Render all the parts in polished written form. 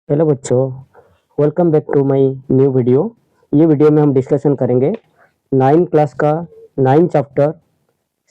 Hello बच्चों, welcome back to my new video. ये video में हम डिस्कशन करेंगे 9 क्लास का 9 चैप्टर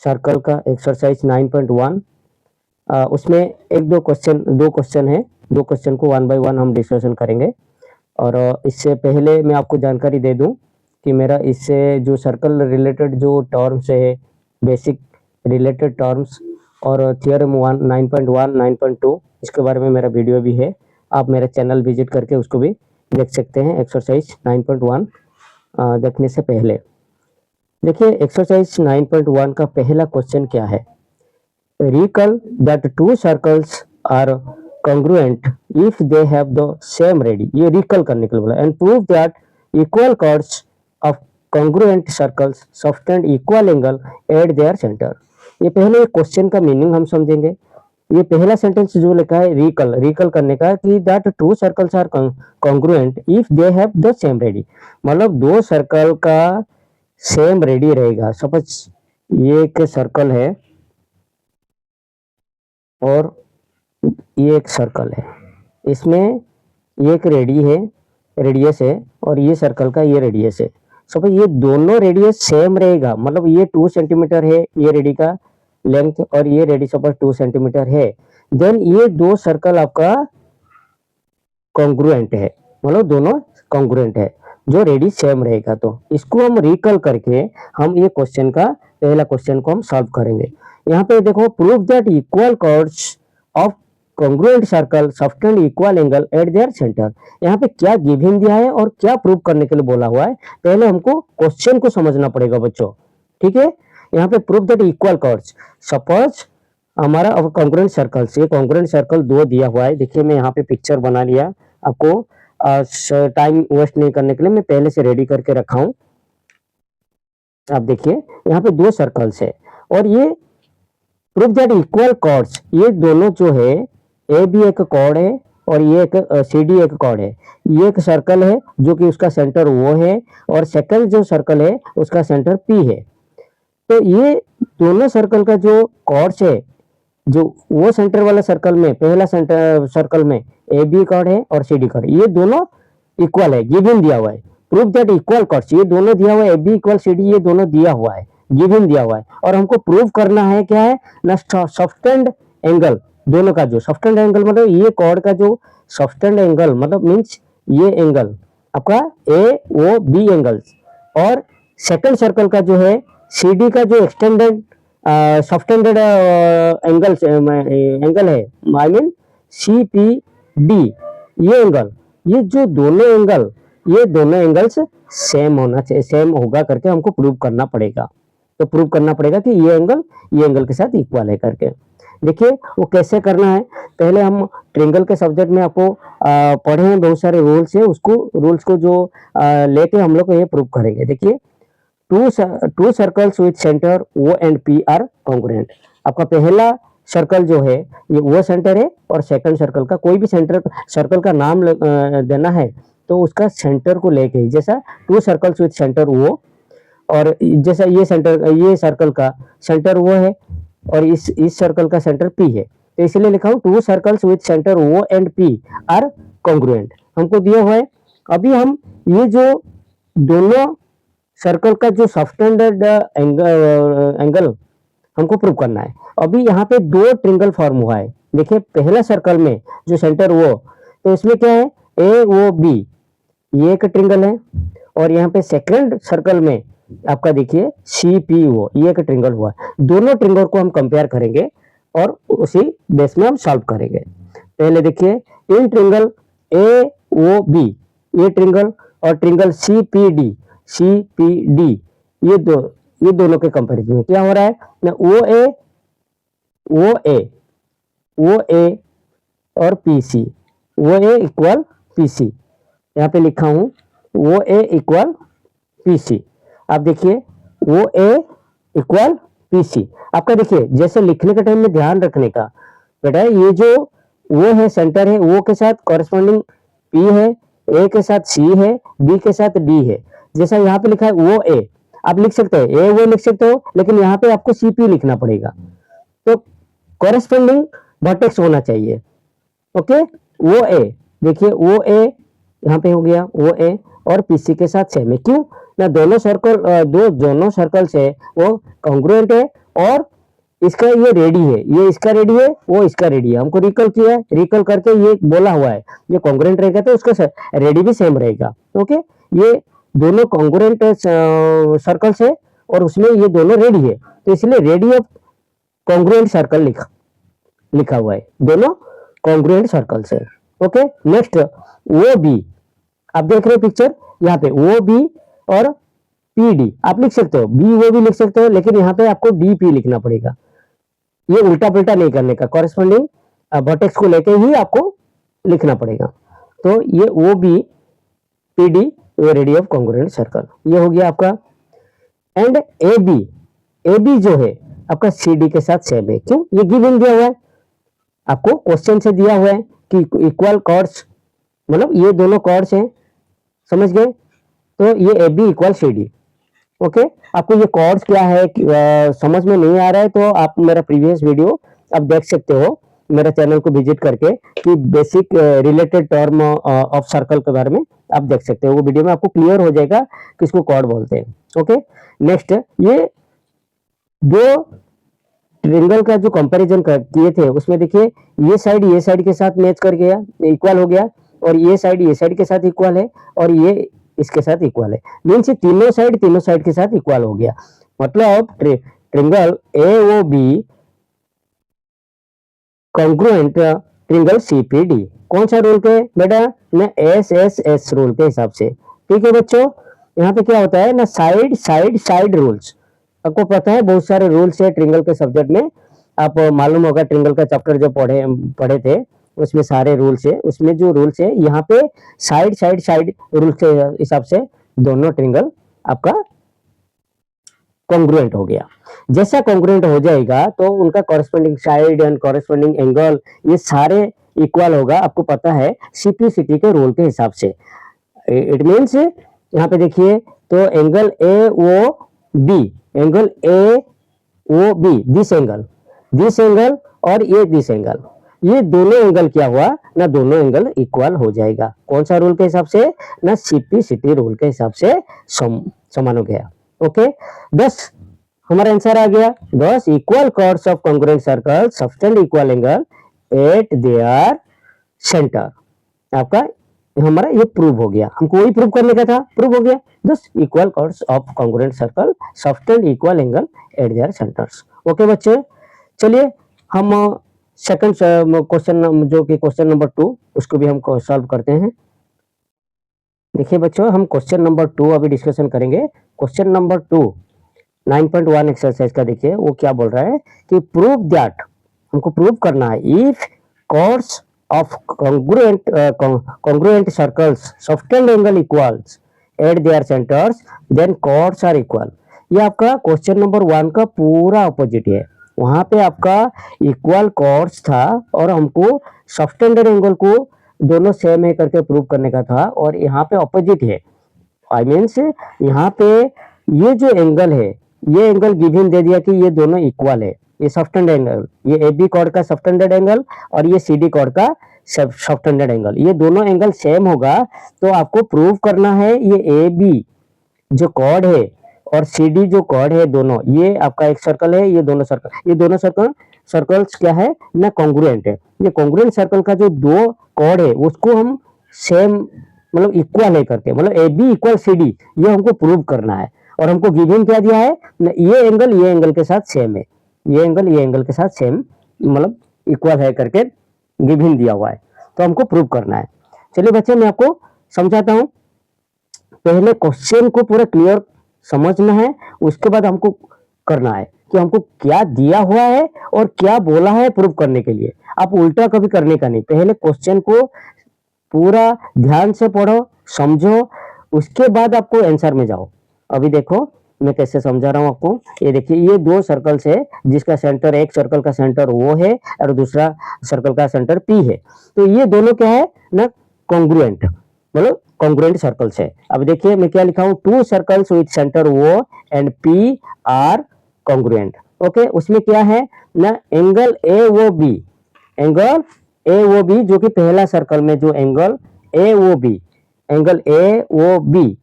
सर्कल का एक्सरसाइज 9.1। उसमें एक दो क्वेश्चन है। दो क्वेश्चन को वन बाय वन हम डिस्कशन करेंगे। और इससे पहले मैं आपको जानकारी दे दूं कि मेरा इससे जो सर्कल रिलेटेड जो टर्म्स है, बेसिक रिलेटेड टर्म्स और थियोरम 9.1 9.2 इसके बारे में मेरा वीडियो भी है। आप मेरा चैनल विजिट करके उसको भी देख सकते हैं। एक्सरसाइज 9.1 देखने से पहले देखिए, एक्सरसाइज 9.1 का पहला क्वेश्चन क्या है। Recall that two circles are congruent if they have the same radii। ये recall करने के लिए बोला। And prove that equal chords of congruent circles subtend equal angle at their center। ये पहले क्वेश्चन का मीनिंग हम समझेंगे। ये पहला सेंटेंस जो लिखा है रिकल करने का कि that two circles are congruent if they have the same radii, मतलब दो सर्कल का सेम रेडी रहेगा। सपोज ये एक सर्कल है और ये एक सर्कल है, इसमें ये एक रेडियस है और ये सर्कल का ये रेडियस है। सपोज ये दोनों रेडियस सेम रहेगा, मतलब ये 2 सेंटीमीटर है ये रेडी का लेंथ और ये रेडी सपोज 2 सेंटीमीटर है, देन ये दो सर्कल आपका कॉन्ग्रुएंट है, मतलब दोनों कॉन्ग्रुएंट है जो रेडी सेम रहेगा। तो इसको हम रिकल करके हम ये क्वेश्चन का पहला क्वेश्चन को हम सॉल्व करेंगे। यहाँ पे देखो, prove that equal chords of congruent circle subtend equal angle at their centre. यहाँ पे क्या गिवन दिया है और क्या प्रूव करने के लिए बोला हुआ है, पहले हमको क्वेश्चन को समझना पड़ेगा बच्चों। ठीक है, यहाँ पे prove that equal chords, suppose हमारा अब कॉन्ग्रुएंट सर्कल से कॉन्ग्रुएंट सर्कल दो दिया हुआ है। देखिए मैं यहाँ पे पिक्चर बना लिया, आपको टाइम वेस्ट नहीं करने के लिए मैं पहले से रेडी करके रखा हूं। आप देखिए यहाँ पे दो सर्कल्स है और ये प्रूफ दैट इक्वल कॉर्ड्स, ये दोनों जो है ए बी एक कॉर्ड है और ये एक सी डी एक कॉर्ड है। ये एक सर्कल है जो कि उसका सेंटर वो है और सेकंड जो सर्कल है उसका सेंटर पी है। तो ये दोनों सर्कल का जो कॉर्ड्स है, जो वो सेंटर वाला सर्कल में पहला सेंटर सर्कल में ए बी कॉर्ड है और सी डी कॉर्ड, ये दोनों इक्वल है, गिवन दिया हुआ है। प्रूफ दैट इक्वल कॉर्ड्स, ये दोनों दिया हुआ है, A B equal C D, ये दोनों दिया हुआ है, गिवन दिया हुआ है। और हमको प्रूव करना है क्या है ना, सबटेंड एंगल, दोनों का जो सबटेंड एंगल, मतलब ये कॉर्ड का जो सबटेंड एंगल मतलब मीन्स ये एंगल आपका ए ओ बी एंगल्स और सेकंड सर्कल का जो है सी डी का जो एक्सटेंडेड सबटेंडेड एंगल है, I mean C P D, ये एंगल, ये जो दोनों एंगल, ये दोनों एंगल्स सेम होना चाहिए, सेम होगा करके हमको प्रूव करना पड़ेगा। तो प्रूव करना पड़ेगा कि ये एंगल के साथ इक्वल है करके। देखिए वो कैसे करना है, पहले हम ट्रिंगल के सब्जेक्ट में आपको पढ़े हैं, बहुत सारे रूल्स है, उसको रूल्स को जो लेके हम लोग ये प्रूव करेंगे। देखिए two circles with centre O and P are congruent. आपका पहला सर्कल जो है ये वो सेंटर है और सेकंड सर्कल का कोई भी सर्कल का नाम देना है तो उसका सेंटर को लेके, जैसा टू सर्कल्स विथ सेंटर वो, और जैसा ये सर्कल का सेंटर वो है और इस सर्कल का सेंटर पी है, तो इसलिए लिखा हूं two circles with centre O and P are congruent हमको दिया हुआ है। अभी हम ये जो दोनों सर्कल का जो सबटेंडेड एंगल हमको प्रूव करना है। अभी यहाँ पे दो ट्रिंगल फॉर्म हुआ है। देखिए पहला सर्कल में जो सेंटर वो, तो इसमें क्या है ए ओ बी, ये एक ट्रिंगल है और यहाँ पे सेकंड सर्कल में आपका देखिए सी पी ओ, ये एक ट्रिंगल हुआ। दोनों ट्रिंगल को हम कंपेयर करेंगे और उसी बेस में हम सॉल्व करेंगे। पहले देखिए इन ट्रिंगल ए ओ बी, ये ट्रिंगल और ट्रिंगल सी पी डी, ये दोनों के कंपैरिजन में क्या हो रहा है ना, ओ ए और P C, O A equal P सी, यहाँ पे लिखा हूं ओ ए इक्वल पी सी। आप देखिए ओ ए इक्वल पी सी, आपका देखिए जैसे लिखने के टाइम में ध्यान रखने का बेटा, ये जो वो है सेंटर है, वो के साथ कॉरेस्पॉन्डिंग पी है, ए के साथ सी है, बी के साथ डी है। जैसा यहाँ पे लिखा है वो ए, आप लिख सकते हैं ए वो लिख सकते हो, लेकिन यहाँ पे आपको सी पी लिखना पड़ेगा, तो कॉरेस्पॉन्डिंग वर्टेक्स होना चाहिए। ओके, वो ए देखिए ओ ए यहाँ पे हो गया ओ ए और पीसी के साथ सेम है। क्यों ना दोनों सर्कल है वो कॉन्ग्रुएंट है और इसका ये रेडी है, ये इसका रेडी है, वो इसका रेडी है। हमको रिकल किया है, रिकल करके ये बोला हुआ है ये कॉन्ग्रुएंट रहेगा तो उसका रेडी भी सेम रहेगा। ओके, ये दोनों कॉन्ग्रुएंट सर्कल्स है और उसमें ये दोनों रेडी है, तो इसलिए रेडी ऑफ कॉन्ग्रुएंट सर्कल लिखा हुआ है, दोनों कॉन्ग्रुएंट सर्कल्स है। ओके, नेक्स्ट ओ बी, आप देख रहे हो पिक्चर यहाँ पे ओ बी और पी डी आप लिख सकते हो, बी वो भी लिख सकते हो, लेकिन यहाँ पे आपको डी पी लिखना पड़ेगा। ये उल्टा पुल्टा नहीं करने का, कॉरेस्पॉन्डिंग वर्टेक्स को लेके ही आपको लिखना पड़ेगा। तो ये O B P D radii of congruent circle, ये हो गया आपका। एंड ए बी जो है आपका सी डी के साथ सेम है। क्यों, ये गिवन दिया हुआ है, आपको क्वेश्चन से दिया हुआ है कि इक्वल कॉर्ड्स, मतलब ये दोनों कॉर्ड्स हैं, समझ गए। तो ये A B equal C D. Okay, आपको ये कॉर्ड्स क्या है समझ में नहीं आ रहा है तो आप मेरा प्रीवियस वीडियो आप देख सकते हो मेरा चैनल को विजिट करके, कि basic related term of circle के बारे में आप देख सकते हो। वो वीडियो में आपको क्लियर हो जाएगा किसको कॉर्ड बोलते हैं। ओके, नेक्स्ट ये दो ट्रिंगल का जो कंपैरिजन किए थे उसमें देखिए ये साइड के साथ मैच कर गया, इक्वल हो गया, और ये साइड के साथ इक्वल है, और ये इसके साथ इक्वल है। मीन्स तीनों साइड के साथ इक्वल हो गया। मतलब triangle A O B congruent triangle CPD. कौन सा रूल के बेटा ना एस रूल के हिसाब से। ठीक है बच्चों, यहाँ पे क्या होता है ना साइड रूल्स, आपको पता है बहुत सारे रूल्स है ट्रिंगल के सब्जेक्ट में, आप मालूम होगा ट्रिंगल का चैप्टर जो पढ़े थे उसमें सारे रूल्स है। उसमें जो रूल्स है यहाँ पे साइड रूल्स के हिसाब से दोनों ट्रिंगल आपका कॉन्ग्रुएंट हो गया। जैसा कॉन्ग्रुएंट हो जाएगा तो उनका corresponding side and corresponding angle ये सारे इक्वल होगा, आपको पता है सीपीसीटी के रूल के हिसाब से। इट मीन्स यहाँ पे देखिए तो angle A O B this angle और ये दिस एंगल, ये दोनों एंगल क्या हुआ ना दोनों एंगल इक्वल हो जाएगा। कौन सा रूल के हिसाब से ना सीपीसीटी रूल के हिसाब से समान हो गया। ओके, 10 हमारा आंसर आ गया। 10 equal chords of congruent circle subtend equal angle at their centre. आपका हमारा ये प्रूव हो गया, हमको वही प्रूव करने का था, प्रूव हो गया। 10 equal chords of congruent circle subtend equal angle at their centres. Okay बच्चे, चलिए हम सेकंड क्वेश्चन जो कि क्वेश्चन नंबर 2 उसको भी हम सॉल्व करते हैं। देखिए बच्चों, हम क्वेश्चन नंबर 2 अभी डिस्कशन करेंगे। क्वेश्चन नंबर 2 9.1 एक्सरसाइज का देखिए वो क्या बोल रहा है कि प्रूव दैट, हमको प्रूव करना है if chords of congruent circles subtend angle equals at their centres then chords are equal. ये आपका क्वेश्चन नंबर 1 का पूरा ऑपोजिट है। वहां पे आपका इक्वल कॉर्ड्स था और हमको सब्टेंडेड एंगल को दोनों सेम है करके प्रूव करने का था, और यहाँ पे ऑपोजिट है। आई मीन्स यहाँ पे ये जो एंगल है ये एंगल गिवन दे दिया कि ये दोनों इक्वल है, ये सब्टेंडेड एंगल, ये ए बी कॉर्ड का सब्टेंडेड एंगल और ये सी डी कॉर्ड का सब्टेंडेड एंगल, ये दोनों एंगल सेम होगा। तो आपको प्रूव करना है ये ए बी जो कॉर्ड है और सी डी जो कॉर्ड है दोनों, ये आपका एक सर्कल है, ये दोनों सर्कल्स क्या है ना कॉन्ग्रुएंट है। ये कॉन्ग्रुएंट सर्कल का जो दो कॉर्ड है उसको हम सेम मतलब इक्वल है करके, मतलब A B equal C D, ये हमको प्रूव करना है। और हमको गिवन क्या दिया है ना ये एंगल के साथ सेम है, ये एंगल के साथ सेम मतलब इक्वल है करके गिवन दिया हुआ है, तो हमको प्रूव करना है। चलिए बच्चे मैं आपको समझाता हूँ। पहले क्वेश्चन को पूरा क्लियर समझना है, उसके बाद हमको करना है कि हमको क्या दिया हुआ है और क्या बोला है प्रूव करने के लिए। आप उल्टा कभी करने का नहीं, पहले क्वेश्चन को पूरा ध्यान से पढ़ो समझो, उसके बाद आपको आंसर में जाओ। अभी देखो मैं कैसे समझा रहा हूँ आपको। ये देखिए ये दो सर्कल्स है जिसका सेंटर, एक सर्कल का सेंटर वो है और दूसरा सर्कल का सेंटर पी है। तो ये दोनों क्या है ना कॉन्ग्रुएंट, मतलब कॉन्ग्रुएंट सर्कल्स है। अब देखिए मैं क्या लिखा हूँ, 2 circles with centre O and P are congruent. Okay, उसमें क्या है ना angle A O B, angle A O B, जो कि पहला सर्कल में जो angle A O B, angle A O B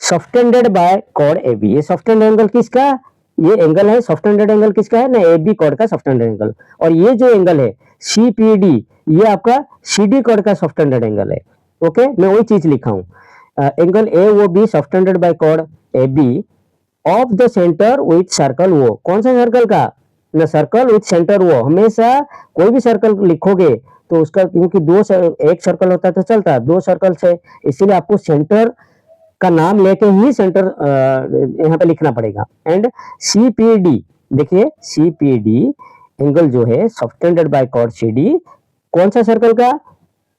subtended by chord A B. ये सब्टेंडेड एंगल किसका, ये एंगल है सब्टेंडेड एंगल किसका है ना, ए बी कॉर्ड का सब्टेंडेड एंगल। और ये जो एंगल है सी पी डी, ये आपका सी डी कॉर्ड का सब्टेंडेड एंगल है। ओके, मैं वही चीज लिखा हूँ, angle A O B subtended by chord A B of the centre with circle वो। कौन सा सर्कल का ना, सर्कल विथ सेंटर वो। हमेशा कोई भी सर्कल लिखोगे तो उसका, क्योंकि एक सर्कल होता है तो चलता है, दो सर्कल से, इसीलिए आपको सेंटर का नाम लेके ही सेंटर यहाँ पे लिखना पड़ेगा। एंड सी पी डी, देखिए सी पी डी एंगल जो है subtended by chord C D, कौन सा सर्कल का,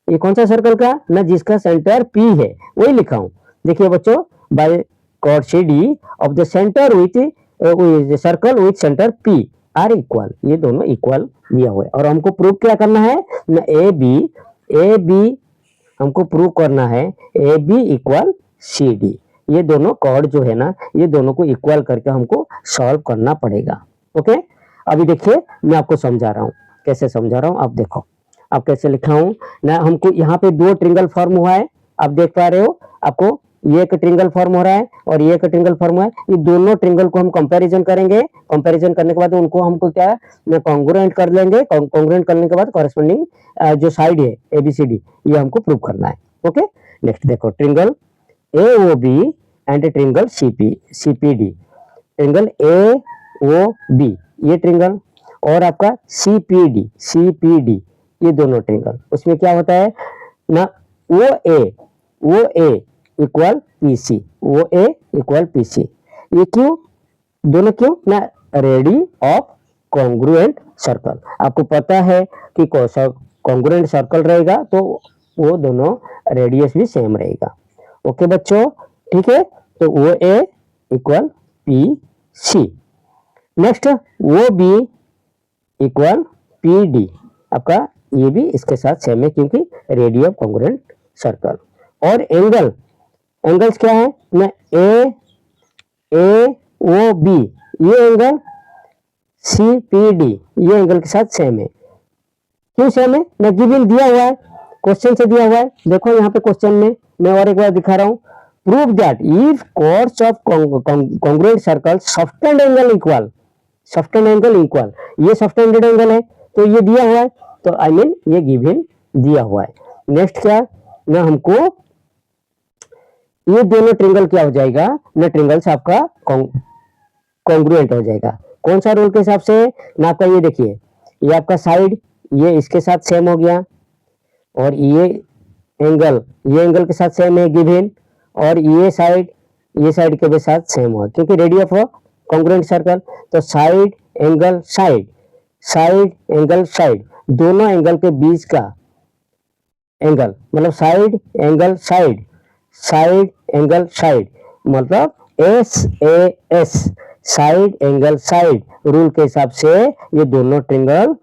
ये कौन सा सर्कल का ना, जिसका सेंटर पी है, वही लिखा हूं। देखिए बच्चों, by chord C D of the centre with circle with centre P are equal, ये दोनों इक्वल दिया हुआ है। और हमको प्रूव क्या करना है ना, ए बी हमको प्रूव करना है A B equal C D. ये दोनों कॉर्ड जो है ना, ये दोनों को इक्वल करके हमको सॉल्व करना पड़ेगा। ओके, अभी देखिए मैं आपको समझा रहा हूँ, कैसे समझा रहा हूँ, आप देखो आप कैसे लिखा हूँ ना। हमको यहाँ पे दो ट्रिंगल फॉर्म हुआ है, आप देख पा रहे हो, आपको ये एक ट्रिंगल फॉर्म हो रहा है और ये एक ट्रिंगल फॉर्म हुआ है। ये दोनों ट्रिंगल को हम कंपैरिजन करेंगे, कंपैरिजन करने के बाद उनको हमको क्या है कॉन्ग्रुएंट कर लेंगे। कॉन्ग्रुएंट करने के बाद कॉरेस्पॉन्डिंग जो साइड है एबीसीडी, ये हमको प्रूव करना है। ओके, नेक्स्ट देखो, triangle A O B and triangle C P D, triangle A O B ये ट्रिंगल, और आपका सी पी डी ये दोनों ट्रिंगल, उसमें क्या होता है ना, ओ A equal P C, O A equal P सी। ये क्यों, दोनों क्यों ना, रेडी ऑफ कॉन्ग्रुएंट सर्कल। आपको पता है कि कॉन्ग्रुएंट सर्कल रहेगा तो वो दोनों रेडियस भी सेम रहेगा। ओके बच्चों, ठीक है, तो O A equal P C. Next O B equal P D, आपका ये भी इसके साथ सेम है क्योंकि रेडियस ऑफ कॉन्ग्रुएंट सर्कल। और एंगल्स क्या है ना, ए ओ बी ये एंगल सी पी डी ये एंगल के साथ सेम है। क्यों सेम है ना, गिवन दिया हुआ है, क्वेश्चन से दिया हुआ है। देखो यहाँ पे क्वेश्चन में मैं और एक बार दिखा रहा हूँ, prove that if chords of congruent circle subtend angle equal, ये सब्टेंडेड एंगल है तो ये दिया हुआ है, तो आई मीन ये गिवन दिया हुआ है। नेक्स्ट क्या ना, हमको ये दोनों ट्रिंगल क्या हो जाएगा ना, ट्रिंगल्स आपका कॉन्ग्रुएंट हो जाएगा। कौन सा रूल के हिसाब से ना, आपका ये देखिए, ये आपका साइड ये इसके साथ सेम हो गया, और ये एंगल के साथ सेम है गिवन, और ये साइड के भी साथ सेम हुआ क्योंकि रेडियस ऑफ कॉन्ग्रुएंट सर्कल। तो साइड एंगल साइड दोनों एंगल के बीच का एंगल, मतलब साइड एंगल साइड मतलब SAS, side angle side rule के हिसाब से ये दोनों ट्रिंगल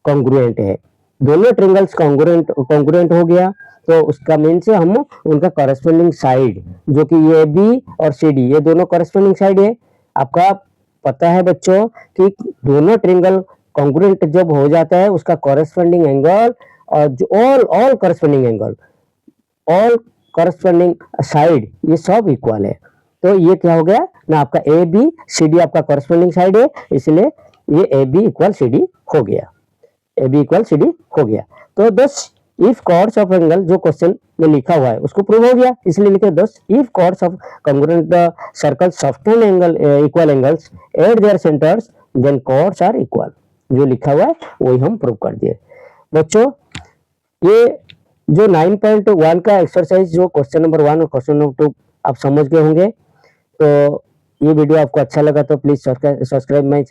कॉन्ग्रुएंट है। दोनों ट्रिंगल्स कॉन्ग्रुएंट हो गया तो उसका मीन्स हम उनका कॉरेस्पॉन्डिंग साइड, जो कि ये बी और सी डी ये दोनों कॉरेस्पॉन्डिंग साइड है। आपका पता है बच्चों कि दोनों ट्रिंगल कॉन्ग्रुएंट जब हो जाता है उसका कॉरेस्पॉन्डिंग एंगल और जो ऑल कॉरेस्पॉन्डिंग साइड ये सब इक्वल है। तो ये क्या हो गया ना, आपका ए बी सी डी आपका कॉरेस्पॉन्डिंग साइड है, इसलिए ये A B equal C D हो गया। तो thus if chords of angle जो क्वेश्चन में लिखा हुआ है उसको प्रूव हो गया, इसलिए लिखे thus if chords of congruent circle subtend angle equal angles at their centres then chords are equal. जो लिखा हुआ है वही हम प्रूव कर दिए। बच्चों ये जो 9.1 का एक्सरसाइज जो क्वेश्चन नंबर 1 और क्वेश्चन नंबर 2 आप समझ गए होंगे। तो ये वीडियो आपको अच्छा लगा तो प्लीज सब्सक्राइब माय